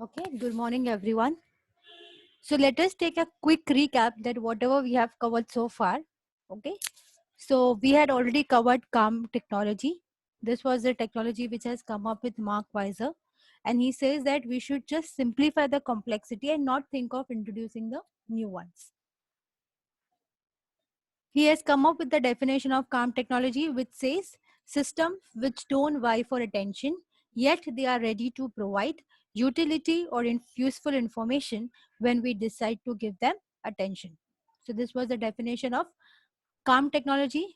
Okay, good morning everyone. So let us take a quick recap that whatever we have covered so far. Okay, so we had already covered calm technology. This was the technology which has come up with Mark Weiser, and he says that we should just simplify the complexity and not think of introducing the new ones. He has come up with the definition of calm technology, which says systems which don't vie for attention, yet they are ready to provide utility or useful information when we decide to give them attention. So, this was the definition of calm technology.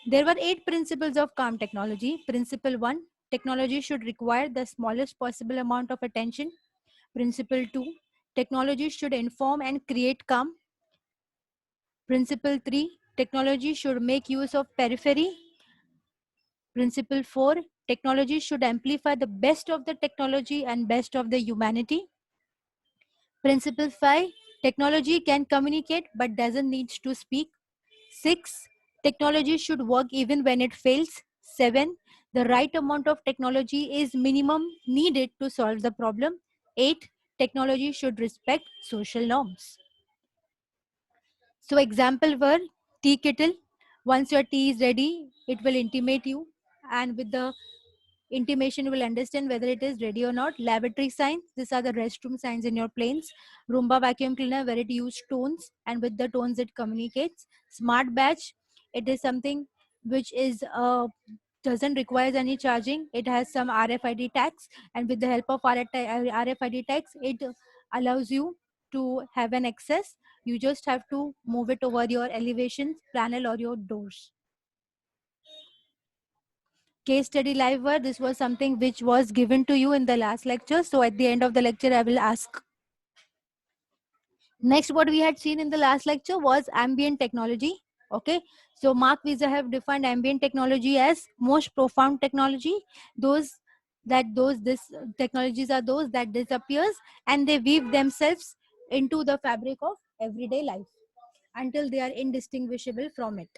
There were 8 principles of calm technology. Principle 1, technology should require the smallest possible amount of attention. Principle 2, technology should inform and create calm. Principle 3, technology should make use of periphery. Principle 4, technology should amplify the best of the technology and best of the humanity. Principle 5, technology can communicate but doesn't need to speak. 6, technology should work even when it fails. 7, the right amount of technology is minimum needed to solve the problem. 8, technology should respect social norms. So example were tea kettle. Once your tea is ready, it will intimate you, and with the intimation you will understand whether it is ready or not. Lavatory signs, these are the restroom signs in your planes. Roomba vacuum cleaner, where it uses tones, and with the tones it communicates. Smart badge, it is something which is doesn't require any charging. It has some RFID tags, and with the help of RFID tags, it allows you to have an access. You just have to move it over your elevations, panel, or your doors. Case study live word, this was something which was given to you in the last lecture. So at the end of the lecture, I will ask. Next, what we had seen in the last lecture was ambient technology. Okay, so Mark Weiser have defined ambient technology as most profound technology. Those this technologies are those that disappears and they weave themselves into the fabric of everyday life until they are indistinguishable from it.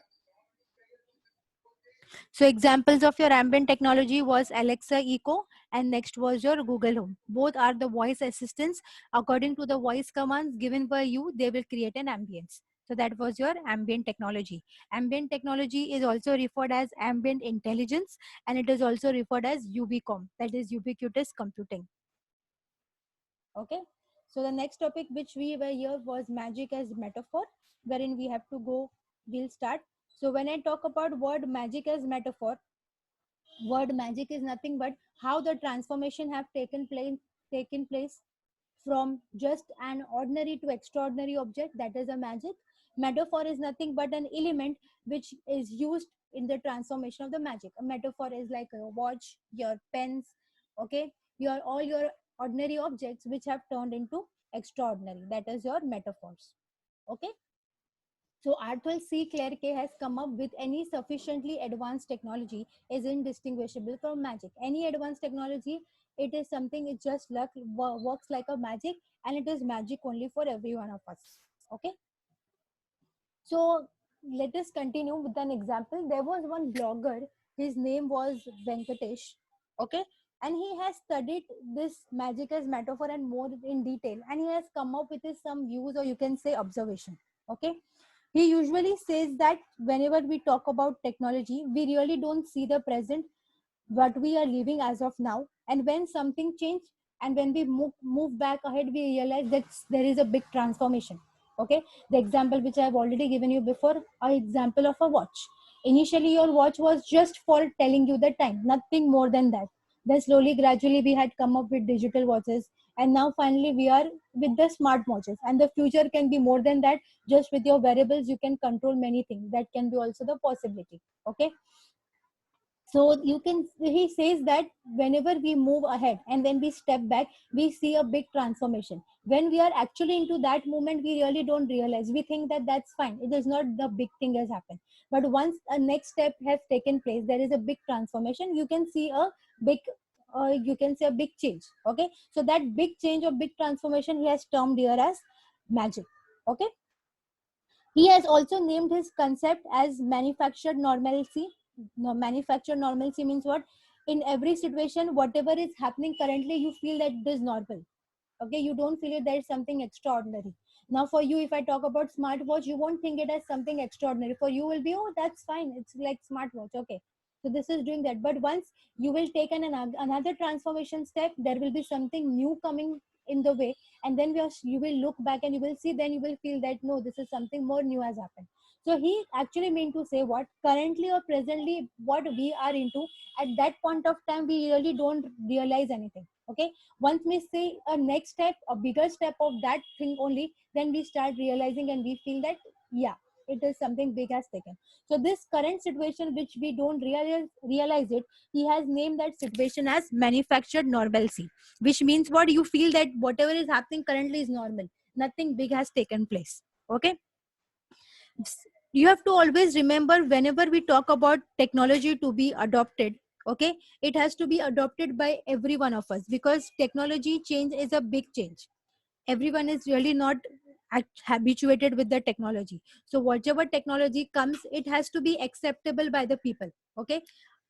So examples of your ambient technology was Alexa Echo and next was your Google Home. Both are the voice assistants. According to the voice commands given by you, they will create an ambience. So that was your ambient technology. Ambient technology is also referred as ambient intelligence and it is also referred as UBCOM, that is ubiquitous computing. Okay. So the next topic which we were here was magic as metaphor, wherein we have to go, we'll start. So when I talk about word magic as metaphor, word magic is nothing but how the transformation have taken place from just an ordinary to extraordinary object, that is a magic. Metaphor is nothing but an element which is used in the transformation of the magic. A metaphor is like a watch, your pens, okay, all your ordinary objects which have turned into extraordinary, that is your metaphors. Okay. So Arthur C. Clarke has come up with any sufficiently advanced technology is indistinguishable from magic. Any advanced technology, it is something, it just works like a magic, and it is magic only for every one of us. Okay. So let us continue with an example. There was one blogger, his name was Venkatesh. Okay. And he has studied this magic as metaphor and more in detail, and he has come up with his some views, or you can say observation. Okay. He usually says that whenever we talk about technology, we really don't see the present, what we are living as of now. And when something changed and when we move back ahead, we realize that there is a big transformation. Okay. The example which I have already given you before, an example of a watch. Initially, your watch was just for telling you the time, nothing more than that. Then slowly, gradually, we had come up with digital watches, and now finally we are with the smart watches. And the future can be more than that. Just with your wearables, you can control many things. That can be also the possibility. Okay. So you can, he says that whenever we move ahead and when we step back, we see a big transformation. When we are actually into that moment, we really don't realize, we think that that's fine, it is not the big thing has happened. But once a next step has taken place, there is a big transformation, you can see a big you can say a big change. Okay. So that big change or big transformation he has termed here as magic. Okay. He has also named his concept as manufactured normalcy. No, manufactured normalcy means what? in every situation, whatever is happening currently, you feel that it is normal. Okay, you don't feel it there is something extraordinary. Now for you, if I talk about smartwatch, you won't think it as something extraordinary. For you will be, oh, that's fine, it's like smartwatch, okay, so this is doing that. But once you will take another transformation step, there will be something new coming in the way, and then you will look back and you will see, then you will feel that no, this is something more new has happened. So he actually meant to say what currently or presently what we are into, at that point of time we really don't realize anything. Okay, once we see a next step, a bigger step of that thing only, then we start realizing and we feel that yeah, it is something big has taken. So this current situation which we don't realize it, he has named that situation as manufactured normalcy, which means what, you feel that whatever is happening currently is normal, nothing big has taken place. Okay, you have to always remember whenever we talk about technology to be adopted, okay, it has to be adopted by every one of us, because technology change is a big change. Everyone is really not habituated with the technology. So whatever technology comes, it has to be acceptable by the people. Okay,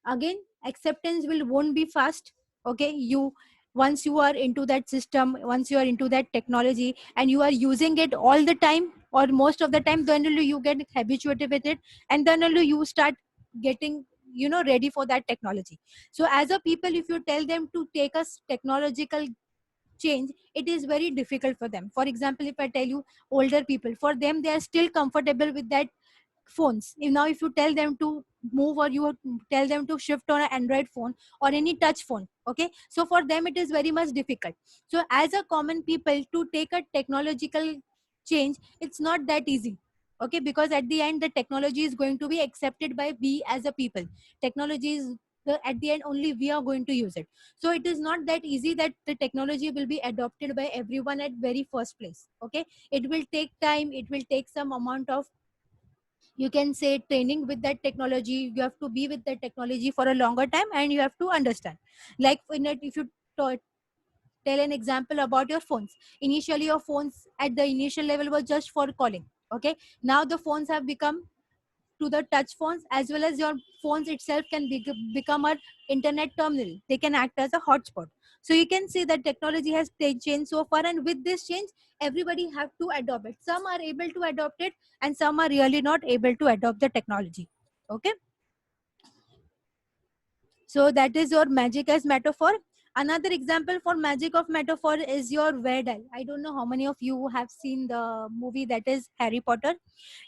again, acceptance will won't be fast. Okay, you, once you are into that system, once you are into that technology and you are using it all the time or most of the time, then only you get habituated with it, and then only you start getting, ready for that technology. So as a people, if you tell them to take a technological change, it is very difficult for them. For example, if I tell you, older people, for them they are still comfortable with that phones. If you tell them to move, or you tell them to shift on an Android phone or any touch phone, okay, so for them it is very much difficult. So as a common people, to take a technological change, it's not that easy. Okay, because at the end the technology is going to be accepted by we as a people. Technology is at the end only we are going to use it. So it is not that easy that the technology will be adopted by everyone at very first place. Okay, it will take time, it will take some amount of, you can say, training with that technology. You have to be with that technology for a longer time and you have to understand. Like if you tell an example about your phones, initially your phones at the initial level was just for calling. Okay, now the phones have become to the touch phones, as well as your phones itself can become an internet terminal. They can act as a hotspot. So you can see that technology has changed so far, and with this change, everybody have to adopt it. Some are able to adopt it, and some are really not able to adopt the technology. Okay, so that is your magic as metaphor. Another example for magic of metaphor is your Weird. I don't know how many of you have seen the movie that is Harry Potter.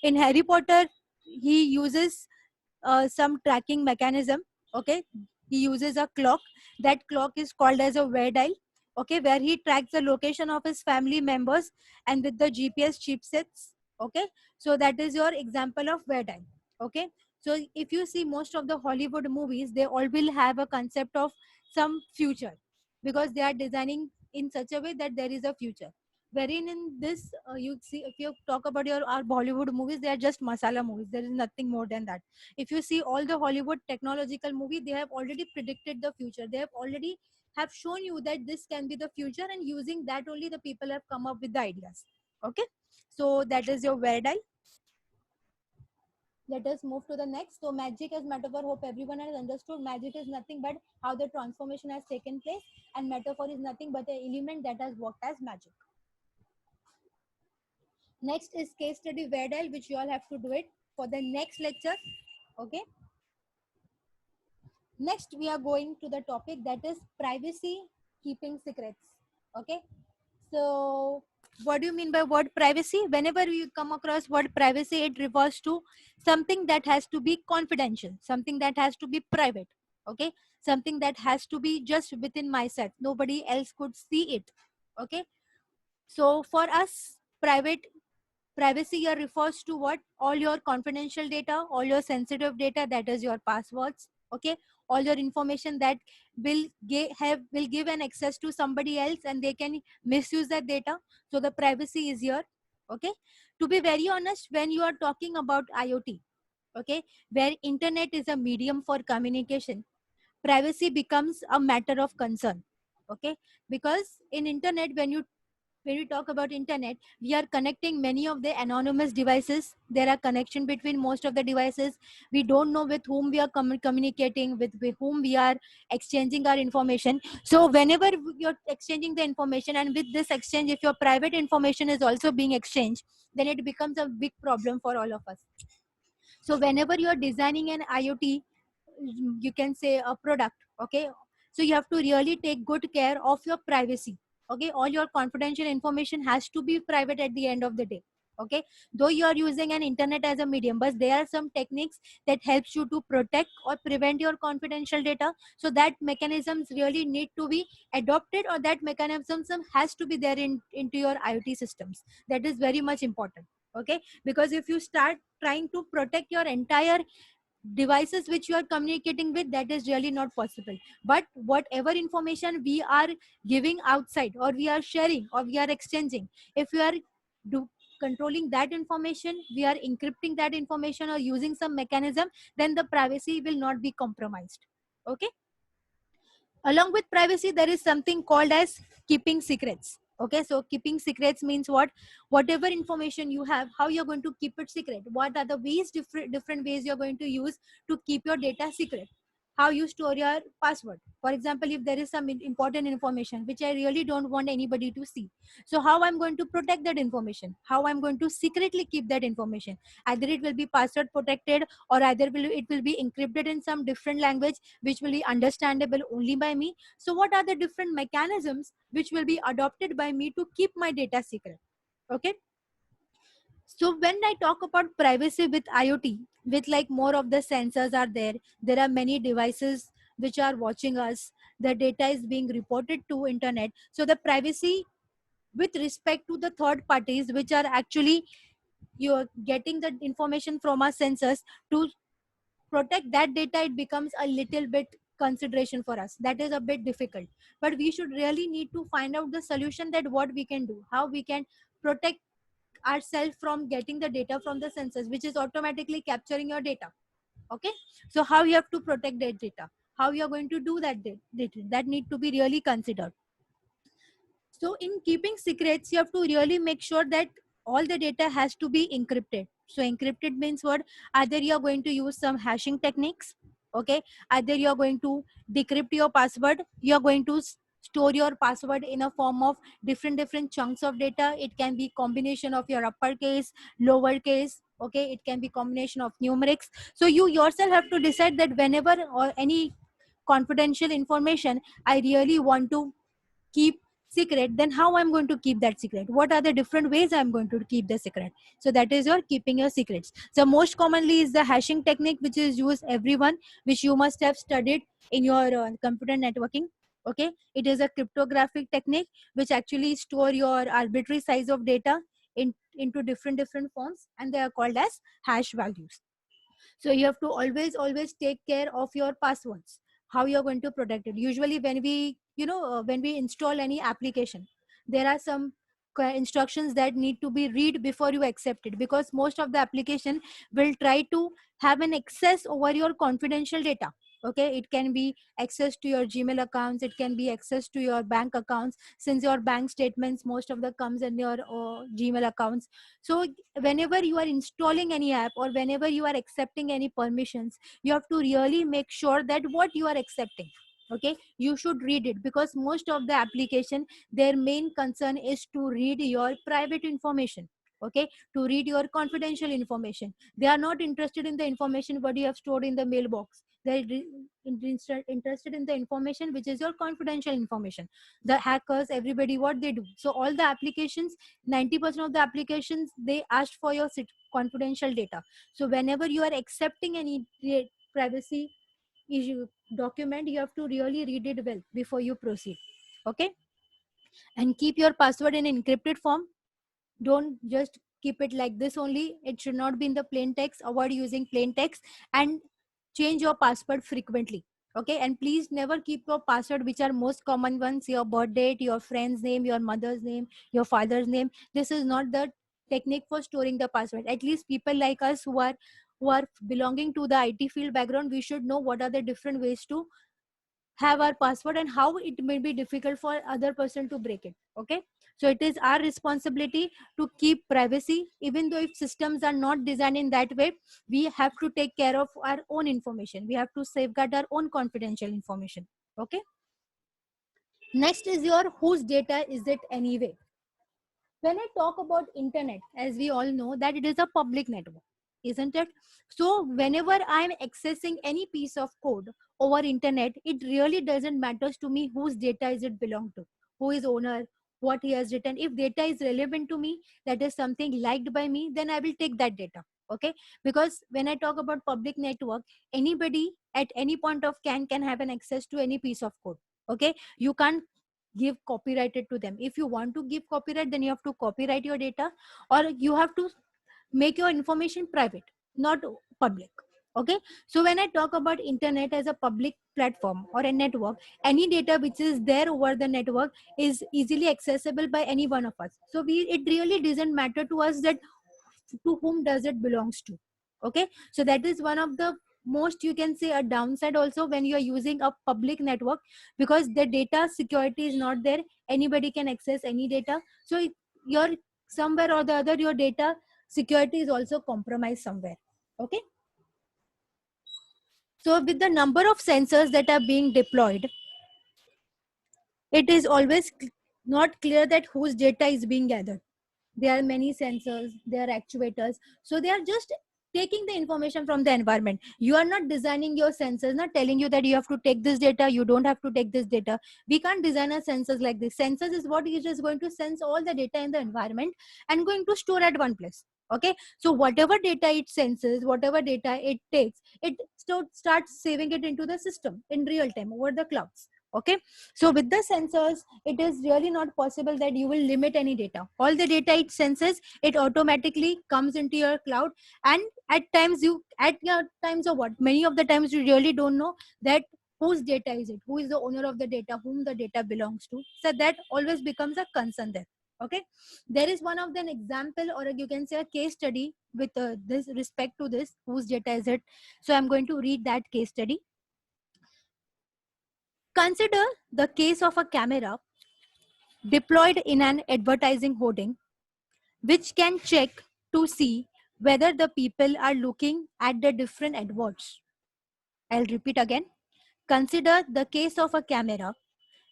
In Harry Potter, he uses some tracking mechanism. Okay, he uses a clock. That clock is called as a wear dial. Okay, where he tracks the location of his family members and with the GPS chipsets. Okay, so that is your example of wear dial. Okay, so if you see most of the Hollywood movies, they all will have a concept of some future, because they are designing in such a way that there is a future. Wherein in this, you see, if you talk about your our Bollywood movies, they are just masala movies. There is nothing more than that. If you see all the Hollywood technological movie, they have already predicted the future. They have already have shown you that this can be the future, and using that only the people have come up with the ideas. Okay, so that is your Weird. Let us move to the next. So magic as metaphor, hope everyone has understood. Magic is nothing but how the transformation has taken place, and metaphor is nothing but an element that has worked as magic. Next is case study Weird, which you all have to do it for the next lecture. Okay, next we are going to the topic that is privacy, keeping secrets. Okay, so what do you mean by word privacy? Whenever you come across word privacy, it refers to something that has to be confidential, something that has to be private. Okay, something that has to be just within myself, nobody else could see it. Okay, so for us, privacy here refers to what? All your confidential data, all your sensitive data, that is your passwords. Okay, all your information that will give an access to somebody else and they can misuse that data. So the privacy is here. Okay, to be very honest, when you are talking about IoT, okay, where internet is a medium for communication, privacy becomes a matter of concern. Okay, because in internet, when you when we talk about internet, we are connecting many of the anonymous devices. There are connection between most of the devices. We don't know with whom we are communicating, with whom we are exchanging our information. So whenever you're exchanging the information, and with this exchange, if your private information is also being exchanged, then it becomes a big problem for all of us. So whenever you are designing an IoT, you can say a product, okay, so you have to really take good care of your privacy. Okay, all your confidential information has to be private at the end of the day. Okay, though you are using an internet as a medium, but there are some techniques that helps you to protect or prevent your confidential data. So that mechanisms really need to be adopted, or that mechanism has to be there into your IoT systems. That is very much important. Okay, because if you start trying to protect your entire devices which you are communicating with, that is really not possible. But whatever information we are giving outside, or we are sharing, or we are exchanging, if we are do controlling that information, we are encrypting that information or using some mechanism, then the privacy will not be compromised. Okay, along with privacy, there is something called as keeping secrets. Okay, so keeping secrets means what? Whatever information you have, how you're going to keep it secret, what are the ways, different ways you're going to use to keep your data secret. How you store your password, for example, if there is some important information which I really don't want anybody to see, so how I'm going to protect that information, how I'm going to secretly keep that information. Either it will be password protected, or either it will be encrypted in some different language which will be understandable only by me. So what are the different mechanisms which will be adopted by me to keep my data secret? Okay, so when I talk about privacy with IoT, with like more of the sensors are there, there are many devices which are watching us, the data is being reported to internet. So the privacy with respect to the third parties which are actually, you're getting the information from our sensors, to protect that data, it becomes a little bit consideration for us. That is a bit difficult, but we should really need to find out the solution, that what we can do, how we can protect ourselves from getting the data from the sensors which is automatically capturing your data. Okay, so how you have to protect that data, how you are going to do that data, that need to be really considered. So in keeping secrets, you have to really make sure that all the data has to be encrypted. So encrypted means what? Either you are going to use some hashing techniques, okay? Either you are going to decrypt your password, you are going to store your password in a form of different chunks of data. It can be combination of your uppercase, lowercase, okay? It can be combination of numerics. So you yourself have to decide that whenever or any confidential information I really want to keep secret, then how I'm going to keep that secret, what are the different ways I'm going to keep the secret. So that is your keeping your secrets. So most commonly is the hashing technique, which is used everyone, which you must have studied in your computer networking. Okay, it is a cryptographic technique which actually store your arbitrary size of data into different forms, and they are called as hash values. So you have to always take care of your passwords, how you're going to protect it. Usually when we when we install any application, there are some instructions that need to be read before you accept it, because most of the application will try to have an access over your confidential data. Okay, it can be access to your Gmail accounts, it can be access to your bank accounts, since your bank statements most of the comes in your Gmail accounts. So whenever you are installing any app, or whenever you are accepting any permissions, you have to really make sure that what you are accepting, okay, you should read it, because most of the application, their main concern is to read your private information. Okay, to read your confidential information. They are not interested in the information what you have stored in the mailbox. They're interested in the information which is your confidential information. The hackers, everybody, what they do, so all the applications, 90% of the applications, they asked for your confidential data. So whenever you are accepting any privacy issue document, you have to really read it well before you proceed. Okay, and keep your password in encrypted form. Don't just keep it like this only, it should not be in the plain text. Avoid using plain text, and change your password frequently. Okay, and please never keep your password which are most common ones, your birth date, your friend's name, your mother's name, your father's name. This is not the technique for storing the password. At least people like us who are belonging to the IT field background, we should know what are the different ways to have our password and how it may be difficult for other person to break it. Okay, so it is our responsibility to keep privacy. Even though if systems are not designed in that way, we have to take care of our own information. We have to safeguard our own confidential information. Okay, next is your whose data is it anyway. When I talk about internet, as we all know that it is a public network, isn't it? So whenever I'm accessing any piece of code over internet, it really doesn't matter to me whose data is it belong to, who is owner, what he has written. If data is relevant to me, that is something liked by me, then I will take that data. Okay, because when I talk about public network, anybody at any point of can have an access to any piece of code. Okay, you can't give copyrighted to them. If you want to give copyright, then you have to copyright your data, or you have to make your information private, not public. Okay, so when I talk about internet as a public platform or a network, any data which is there over the network is easily accessible by any one of us. So it really doesn't matter to us that to whom does it belongs to. Okay, so that is one of the most, you can say, a downside also when you are using a public network, because the data security is not there. Anybody can access any data. So your somewhere or the other, your data security is also compromised somewhere. Okay, so with the number of sensors that are being deployed, it is always not clear that whose data is being gathered. There are many sensors, there are actuators, so they are just taking the information from the environment. You are not designing your sensors, not telling you that you have to take this data, you don't have to take this data. We can't design our sensors like this. Sensors is what is just going to sense all the data in the environment and going to store at one place. Okay, so whatever data it senses, whatever data it takes, it starts saving it into the system in real time over the clouds. Okay, so with the sensors, it is really not possible that you will limit any data. All the data it senses, it automatically comes into your cloud. And at times at your times or what, many of the times you really don't know that whose data is it, who is the owner of the data, whom the data belongs to. So that always becomes a concern there. Okay, there is one of the example, or you can say a case study with this respect to this whose data is it. So I'm going to read that case study. Consider the case of a camera deployed in an advertising hoarding, which can check to see whether the people are looking at the different adverts. I'll repeat again. Consider the case of a camera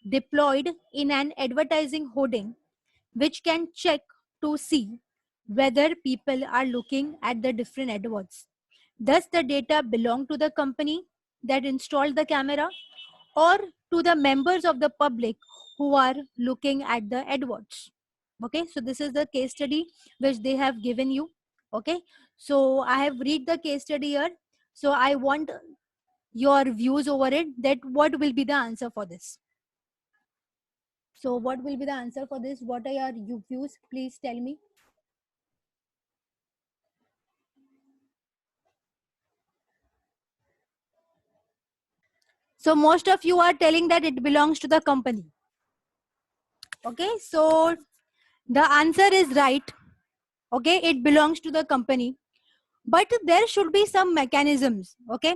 deployed in an advertising hoarding, which can check to see whether people are looking at the different adverts. Does the data belong to the company that installed the camera, or to the members of the public who are looking at the adverts? Okay, so this is the case study which they have given you. Okay, so I have read the case study here. So I want your views over it, that what will be the answer for this. So what will be the answer for this? What are your views? Please tell me. So most of you are telling that it belongs to the company. Okay, so the answer is right. Okay, it belongs to the company, but there should be some mechanisms. Okay,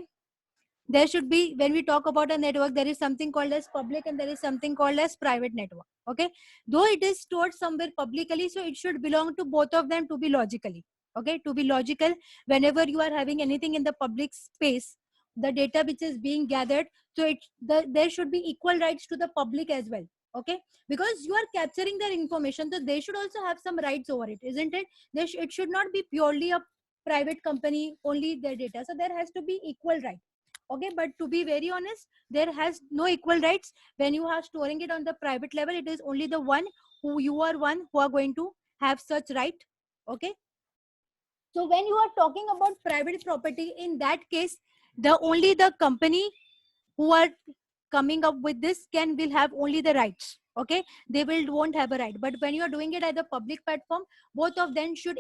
there should be, when we talk about a network, there is something called as public and there is something called as private network. Okay, though it is stored somewhere publicly, so it should belong to both of them to be logically. Okay, to be logical, whenever you are having anything in the public space, the data which is being gathered, so there should be equal rights to the public as well. Okay, because you are capturing their information, so they should also have some rights over it, isn't it? It should not be purely a private company only their data, so there has to be equal right. Okay, but to be very honest, there has no equal rights. When you are storing it on the private level, it is only the one who you are one who are going to have such right. Okay, so when you are talking about private property, in that case, the company who are coming up with this will have only the rights. Okay, they won't have a right. But when you are doing it at the public platform, both of them should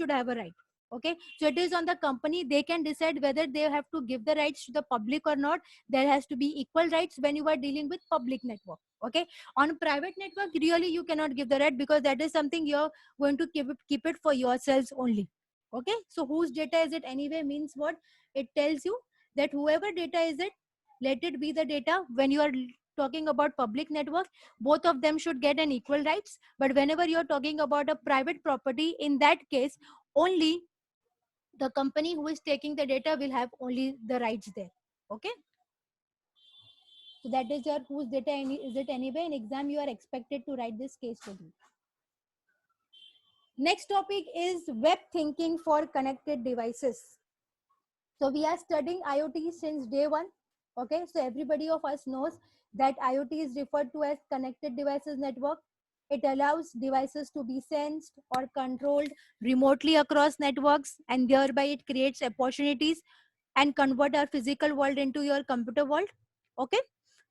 have a right. Okay, so it is on the company, they can decide whether they have to give the rights to the public or not. There has to be equal rights when you are dealing with public network. Okay, on private network, really you cannot give the right, because that is something you're going to keep it for yourselves only. Okay, so whose data is it anyway means what? It tells you that whoever data is it, let it be the data. When you are talking about public network, both of them should get an equal rights. But whenever you're talking about a private property, in that case, only the company who is taking the data will have only the rights there. Okay. So that is your whose data is it anyway. In exam, you are expected to write this case study. Next topic is web thinking for connected devices. So we are studying IoT since day one. Okay, so everybody of us knows that IoT is referred to as connected devices network. It allows devices to be sensed or controlled remotely across networks, and thereby it creates opportunities and convert our physical world into your computer world. Okay,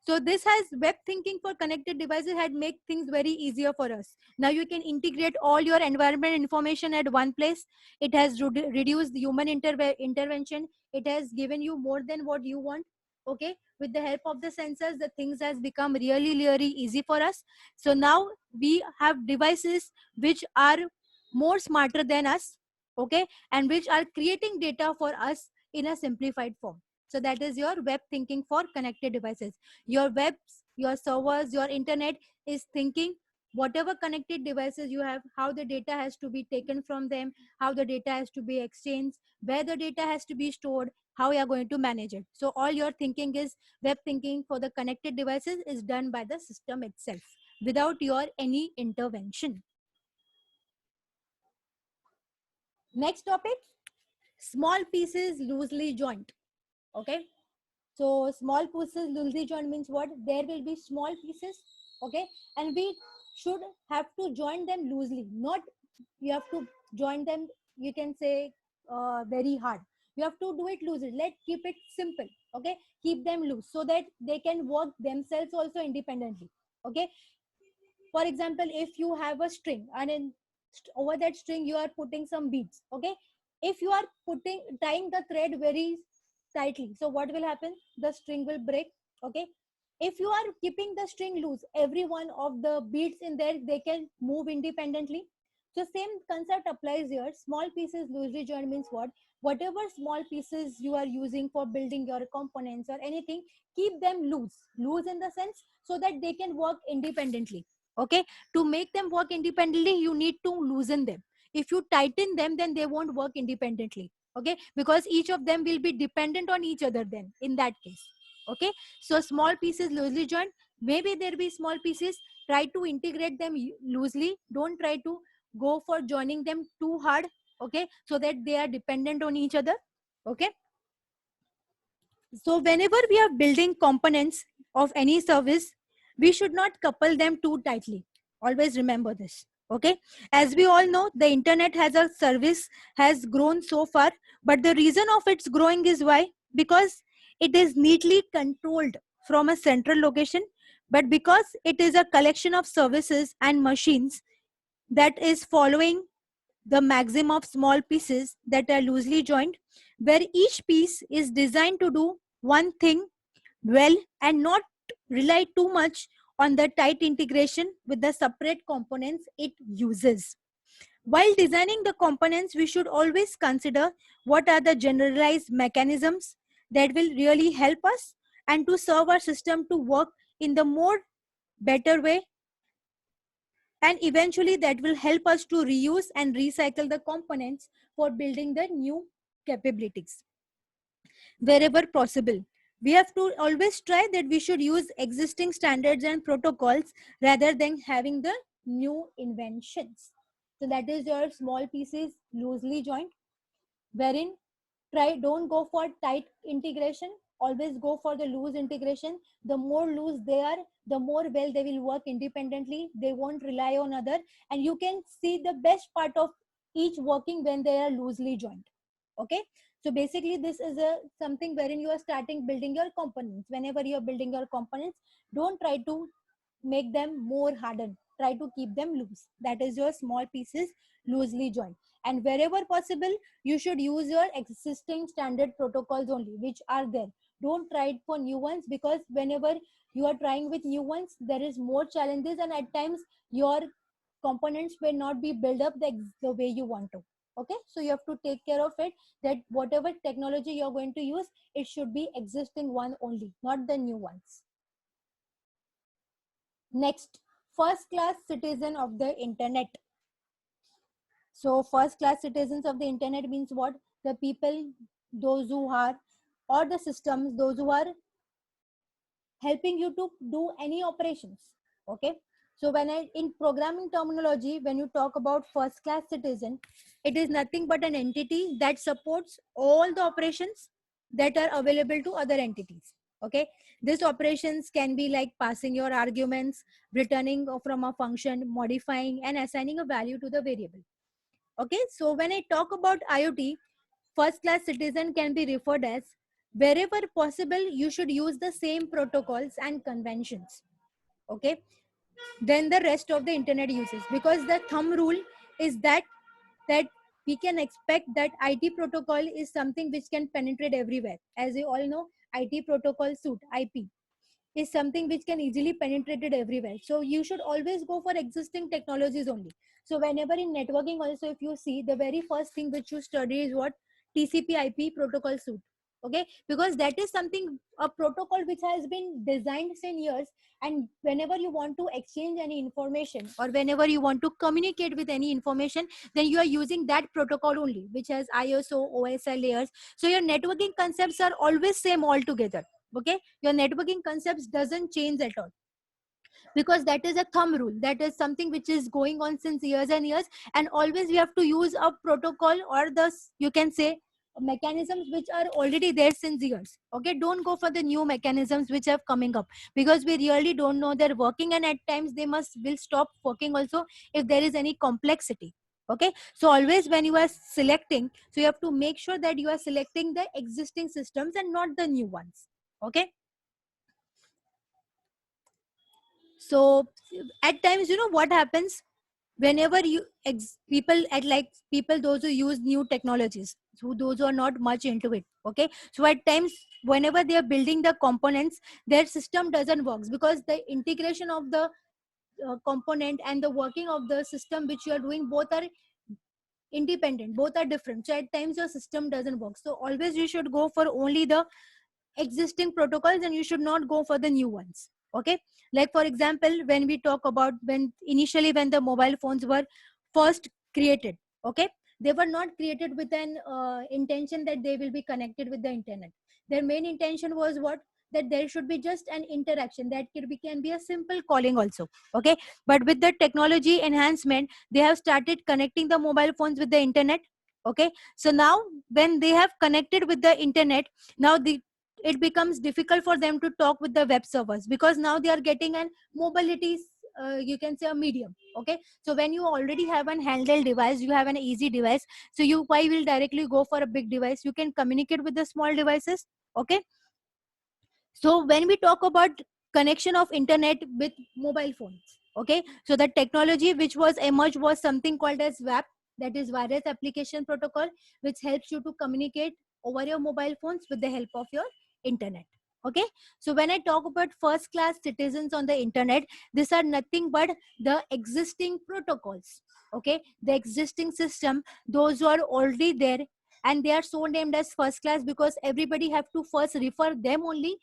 so this has web thinking for connected devices had make things very easier for us. Now you can integrate all your environment information at one place. It has reduced human intervention. It has given you more than what you want. Okay, with the help of the sensors, the things has become really easy for us. So now we have devices which are more smarter than us. Okay, and which are creating data for us in a simplified form. So that is your web thinking for connected devices. Your webs, your servers, your internet is thinking whatever connected devices you have, how the data has to be taken from them, how the data has to be exchanged, where the data has to be stored, how you are going to manage it. So all your thinking is web thinking for the connected devices is done by the system itself without your any intervention. Next topic, small pieces loosely joined. Okay, so small pieces loosely joined means what? There will be small pieces, okay, and we should have to join them loosely. Not you have to join them. You can say very hard. You have to do it loosely. Let keep it simple, okay. Keep them loose so that they can work themselves also independently. Okay. For example, if you have a string and in over that string you are putting some beads, okay. If you are putting tying the thread very tightly, so what will happen? The string will break. Okay. If you are keeping the string loose, every one of the beads in there, they can move independently. So same concept applies here. Small pieces loosely joined means what? Whatever small pieces you are using for building your components or anything, keep them loose in the sense so that they can work independently. Okay. To make them work independently, you need to loosen them. If you tighten them, then they won't work independently. Okay, because each of them will be dependent on each other then in that case. Okay, so small pieces loosely joined, maybe there be small pieces, try to integrate them loosely. Don't try to go for joining them too hard. Okay, so that they are dependent on each other. Okay, so whenever we are building components of any service, we should not couple them too tightly. Always remember this. Okay. As we all know, the internet has a service has grown so far, but the reason of its growing is why? Because it is neatly controlled from a central location, but because it is a collection of services and machines that is following the maxim of small pieces that are loosely joined, where each piece is designed to do one thing well and not rely too much on the tight integration with the separate components it uses. While designing the components, we should always consider what are the generalized mechanisms that will really help us and to serve our system to work in the more better way, and eventually that will help us to reuse and recycle the components for building the new capabilities wherever possible. We have to always try that we should use existing standards and protocols rather than having the new inventions. So that is your small pieces loosely joined, wherein try don't go for tight integration, always go for the loose integration. The more loose they are, the more well they will work independently, they won't rely on other, and you can see the best part of each working when they are loosely joined. Okay, so basically this is a something wherein you are starting building your components. Whenever you are building your components, don't try to make them more hardened, try to keep them loose. That is your small pieces loosely joined. And wherever possible, you should use your existing standard protocols only which are there. Don't try it for new ones, because whenever you are trying with new ones, there is more challenges, and at times your components may not be built up the way you want to. Okay, so you have to take care of it, that whatever technology you're going to use, it should be existing one only, not the new ones. Next, first class citizen of the internet. So first class citizens of the internet means what? The people, those who are, or the systems, those who are helping you to do any operations. Okay, so when I, in programming terminology, when you talk about first class citizen, it is nothing but an entity that supports all the operations that are available to other entities. Okay, these operations can be like passing your arguments, returning from a function, modifying and assigning a value to the variable. Okay, so when I talk about IoT, first class citizen can be referred as wherever possible, you should use the same protocols and conventions. Okay, then the rest of the internet uses, because the thumb rule is that we can expect that IT protocol is something which can penetrate everywhere. As you all know, IT protocol suite, IP, is something which can easily penetrate it everywhere. So you should always go for existing technologies only. So whenever in networking also, if you see, the very first thing which you study is what? TCP IP protocol suite. Okay, because that is something, a protocol which has been designed since years, and whenever you want to exchange any information or whenever you want to communicate with any information, then you are using that protocol only, which has ISO, OSI layers. So your networking concepts are always same altogether. Okay, your networking concepts doesn't change at all, because that is a thumb rule, that is something which is going on since years and years, and always we have to use a protocol, or the, you can say, mechanisms which are already there since years. Okay, don't go for the new mechanisms which are coming up, because we really don't know they're working, and at times they must will stop working also if there is any complexity. Okay, so always when you are selecting, so you have to make sure that you are selecting the existing systems and not the new ones. Okay, so at times, you know what happens, whenever you people at like people, those who use new technologies, who those who are not much into it. Okay, so at times, whenever they are building the components, their system doesn't work, because the integration of the component and the working of the system which you are doing, both are independent, both are different. So at times your system doesn't work, so always you should go for only the existing protocols, and you should not go for the new ones. Okay, like for example, when we talk about, when initially when the mobile phones were first created, okay, they were not created with an intention that they will be connected with the internet. Their main intention was what? That there should be just an interaction, that can be a simple calling also. Okay, but with the technology enhancement, they have started connecting the mobile phones with the internet. Okay, so now when they have connected with the internet, now the it becomes difficult for them to talk with the web servers, because now they are getting an mobility, you can say, a medium. Okay, so when you already have an handheld device, you have an easy device, so you why will directly go for a big device? You can communicate with the small devices. Okay, so when we talk about connection of internet with mobile phones, okay, so the technology which was emerged was something called as WAP, that is wireless application protocol, which helps you to communicate over your mobile phones with the help of your internet. Okay, so when I talk about first class citizens on the internet, these are nothing but the existing protocols. Okay, the existing system, those who are already there, and they are so named as first class because everybody have to first refer them only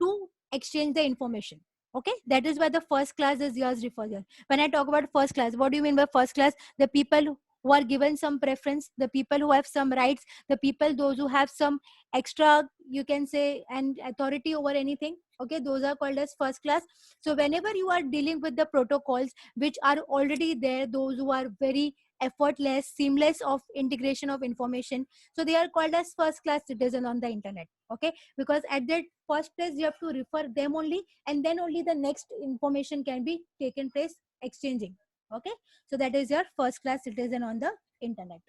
to exchange the information. Okay, that is why the first class is yours referred here. When I talk about first class, what do you mean by first class? The people who are given some preference, the people who have some rights, the people, those who have some extra, you can say, and authority over anything. Okay, those are called as first class. So whenever you are dealing with the protocols which are already there, those who are very effortless, seamless of integration of information, so they are called as first class citizen on the internet. Okay, because at that first place you have to refer them only, and then only the next information can be taken place exchanging. Okay, so that is your first class citizen on the internet.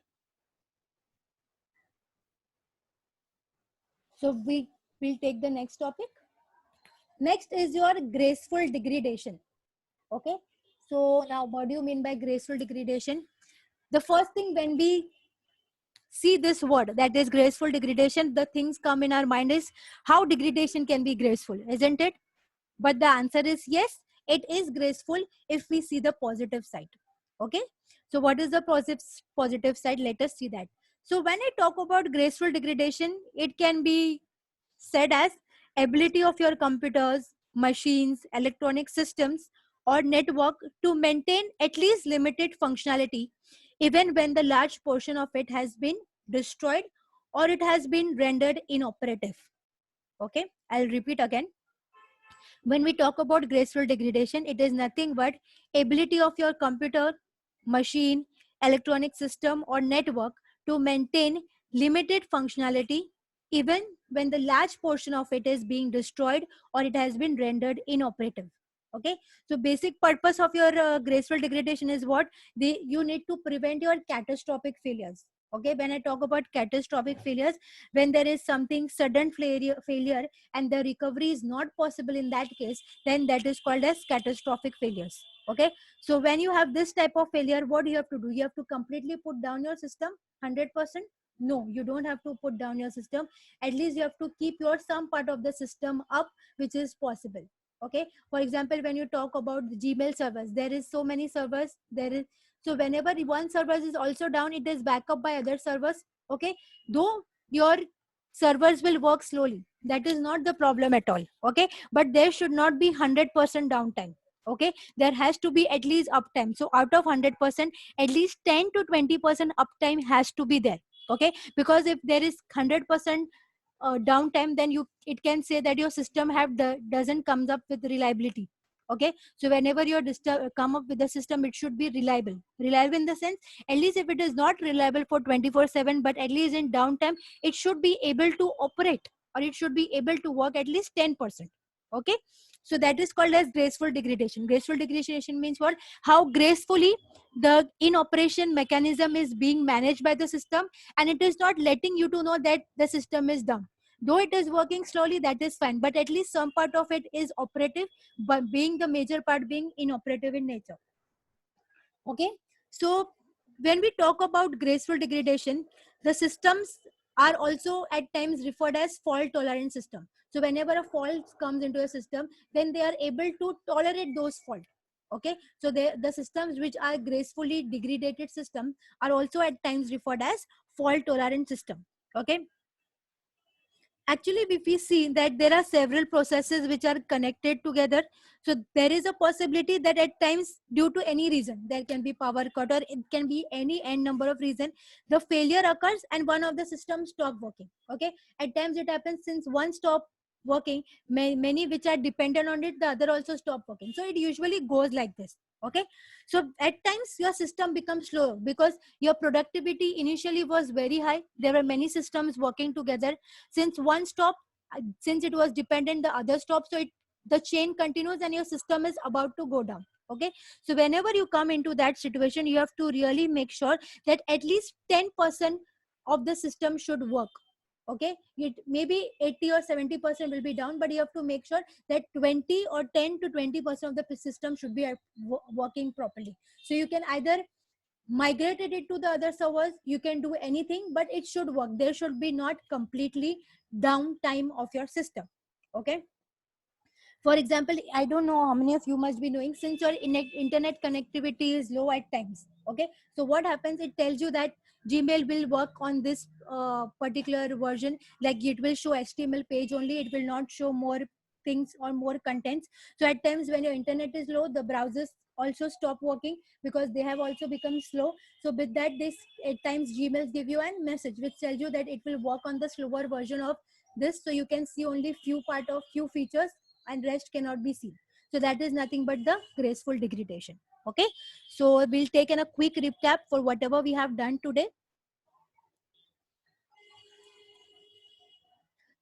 So we will take the next topic. Next is your graceful degradation. Okay, so now what do you mean by graceful degradation? The first thing when we see this word, that is graceful degradation, the things come in our mind is how degradation can be graceful, isn't it? But the answer is yes, it is graceful if we see the positive side. Okay, So what is the positive side? Let us see that. So when I talk about graceful degradation, it can be said as ability of your computers, machines, electronic systems, or network to maintain at least limited functionality, even when the large portion of it has been destroyed or it has been rendered inoperative. Okay, I'll repeat again. When we talk about graceful degradation, it is nothing but ability of your computer, machine, electronic system, or network to maintain limited functionality even when the large portion of it is being destroyed or it has been rendered inoperative. Okay, so basic purpose of your graceful degradation is what? You need to prevent your catastrophic failures. Okay, when I talk about catastrophic failures, when there is something sudden failure and the recovery is not possible in that case, then that is called as catastrophic failures. Okay, so when you have this type of failure, what do you have to do? You have to completely put down your system 100%. No, you don't have to put down your system. At least you have to keep your some part of the system up, which is possible. Okay, for example, when you talk about the Gmail servers, there is so many servers. There is, so whenever one server is also down, it is backed up by other servers. Okay, though your servers will work slowly, that is not the problem at all. Okay, but there should not be 100% downtime. Okay, there has to be at least uptime. So out of 100%, at least 10 to 20% uptime has to be there. Okay, because if there is 100% downtime, then you, it can say that your system have doesn't comes up with reliability. Okay, so whenever you come up with the system, it should be reliable in the sense, at least if it is not reliable for 24/7, but at least in downtime it should be able to operate, or it should be able to work at least 10%. Okay, so that is called as graceful degradation. Graceful degradation means what? How gracefully the in operation mechanism is being managed by the system, and it is not letting you to know that the system is down. Though it is working slowly, that is fine, but at least some part of it is operative, but being the major part being inoperative in nature. Okay, so when we talk about graceful degradation, the systems are also at times referred as fault tolerant system. So whenever a fault comes into a system, then they are able to tolerate those faults. Okay, so the systems which are gracefully degraded system are also at times referred as fault tolerant system. Okay, actually if we see that there are several processes which are connected together, so there is a possibility that at times, due to any reason, there can be power cut or it can be any n number of reason, the failure occurs and one of the systems stop working. Okay, at times it happens, since one stop working, many which are dependent on it, the other also stop working. So it usually goes like this. Okay, so at times your system becomes slow because your productivity initially was very high, there were many systems working together. Since one stop, since it was dependent, the other stop, so the chain continues and your system is about to go down. Okay, so whenever you come into that situation, you have to really make sure that at least 10% of the system should work. Okay, it maybe 80 or 70% will be down, but you have to make sure that 20 or 10 to 20% of the system should be working properly. So you can either migrated it to the other servers, you can do anything, but it should work. There should be not completely downtime of your system. Okay, for example, I don't know how many of you must be knowing, since your internet connectivity is low at times. Okay, so what happens, it tells you that Gmail will work on this particular version, like it will show HTML page only, it will not show more things or more contents. So at times when your internet is low, the browsers also stop working because they have also become slow. So with that, this at times Gmails give you a message which tells you that it will work on the slower version of this, so you can see only few part of few features and rest cannot be seen. So that is nothing but the graceful degradation. Okay, so we'll take a quick recap for whatever we have done today.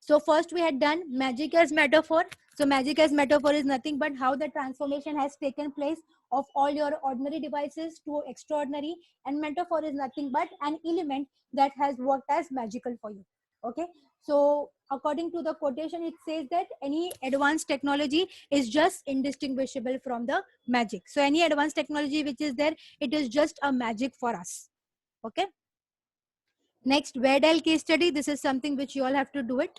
So first we had done magic as metaphor. So magic as metaphor is nothing but how the transformation has taken place of all your ordinary devices to extraordinary, and metaphor is nothing but an element that has worked as magical for you. Okay, so according to the quotation, it says that any advanced technology is just indistinguishable from the magic. So any advanced technology which is there, it is just a magic for us. Okay, next, Verdal case study. This is something which you all have to do it.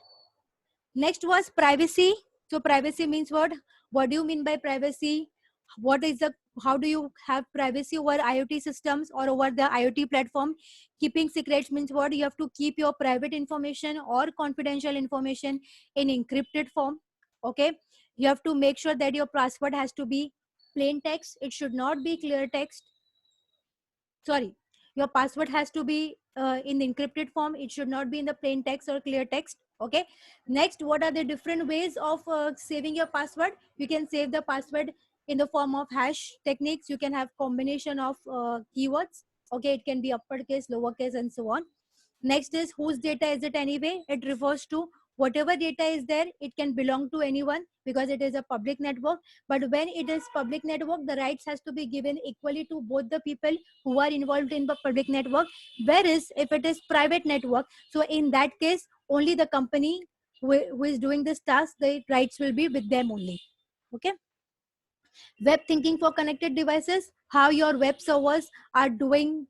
Next was privacy. So privacy means what? What do you mean by privacy? what is the, how do you have privacy over IoT systems or over the IoT platform? Keeping secrets means what? You have to keep your private information or confidential information in encrypted form. Okay, you have to make sure that your password has to be plain text, it should not be clear text. Sorry, your password has to be in the encrypted form, it should not be in the plain text or clear text. Okay, next, what are the different ways of saving your password? You can save the password in the form of hash techniques. You can have combination of keywords. Okay, it can be uppercase, lowercase, and so on. Next is whose data is it anyway? It refers to whatever data is there, it can belong to anyone because it is a public network. But when it is public network, the rights has to be given equally to both the people who are involved in the public network. Whereas if it is private network, so in that case, only the company who is doing this task, the rights will be with them only. Okay. Web thinking for connected devices, how your web servers are doing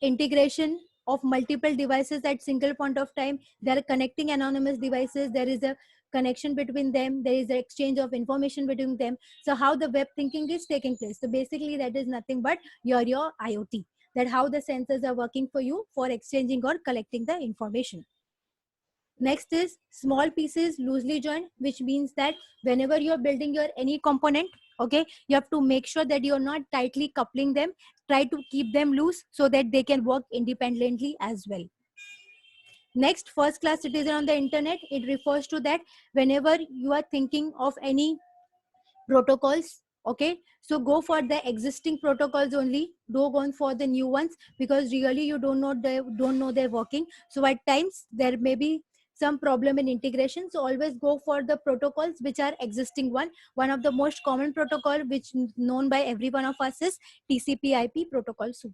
integration of multiple devices at single point of time. They are connecting anonymous devices, there is a connection between them, there is an exchange of information between them. So how the web thinking is taking place? So basically that is nothing but your IoT, that how the sensors are working for you for exchanging or collecting the information. Next is small pieces loosely joined, which means that whenever you're building your any component, okay, you have to make sure that you're not tightly coupling them. Try to keep them loose so that they can work independently as well. Next, first class citizen on the internet, it refers to that whenever you are thinking of any protocols, okay, so go for the existing protocols only, don't go for the new ones, because really you don't know their working. So at times there may be some problem in integration, so always go for the protocols which are existing. One of the most common protocol which known by every one of us is TCP IP protocol suite.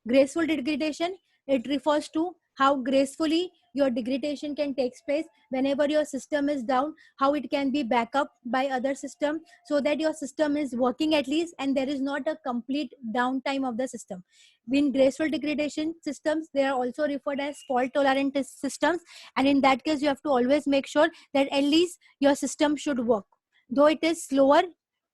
Graceful degradation, it refers to how gracefully your degradation can take place whenever your system is down, how it can be back up by other system so that your system is working at least and there is not a complete downtime of the system. In graceful degradation systems, they are also referred as fault tolerant systems, and in that case you have to always make sure that at least your system should work, though it is slower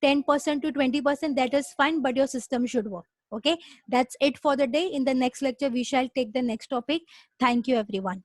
10% to 20%, that is fine, but your system should work. Okay, that's it for the day. In the next lecture we shall take the next topic. Thank you everyone.